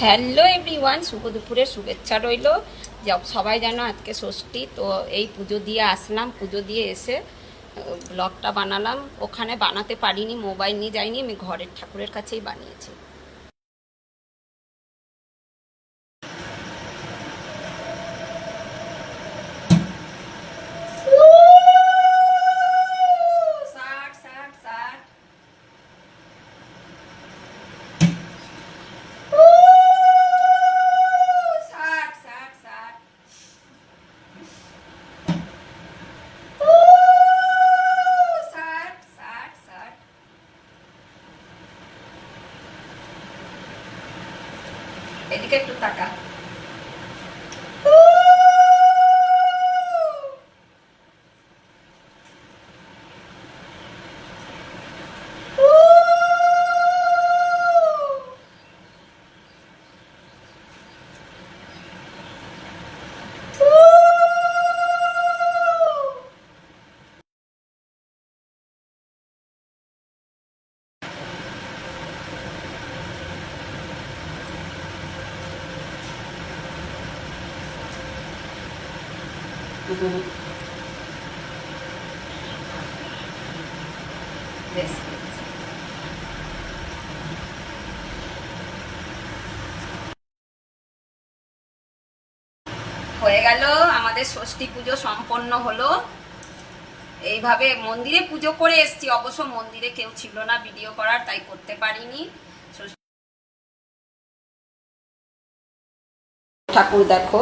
Hello everyone, শুভ দুপুরের শুভেচ্ছা রইল। সবাই জানো আজকে ষষ্ঠী, তো এই পুজো দিয়ে আসলাম। পুজো দিয়ে এসে ব্লগটা বানালাম। ওখানে বানাতে পারিনি, মোবাইল নিয়ে যাইনি, আমি ঘরের ঠাকুরের কাছেই বানিয়েছি। এদিকে একটু তাকা। বেশ, হয়ে গেল আমাদের ষষ্ঠী পুজো সম্পন্ন হলো। এইভাবে মন্দিরে পুজো করে এসছি, অবশ্য মন্দিরে কেউ ছিল না ভিডিও করার, তাই করতে পারিনি। ঠাকুর দেখো,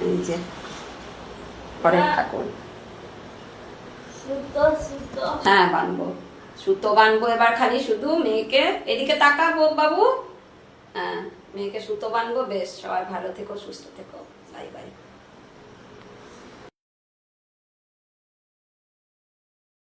এই যে ঘরের ঠাকুর। হ্যাঁ বানবো, সুতো বানবো এবার। খালি শুধু মেয়েকে, এদিকে তাকাবো বাবু। হ্যাঁ, মেয়েকে সুতো বানবো। বেশ, সবাই ভালো থেকো, সুস্থ থেকো, বাই বাই।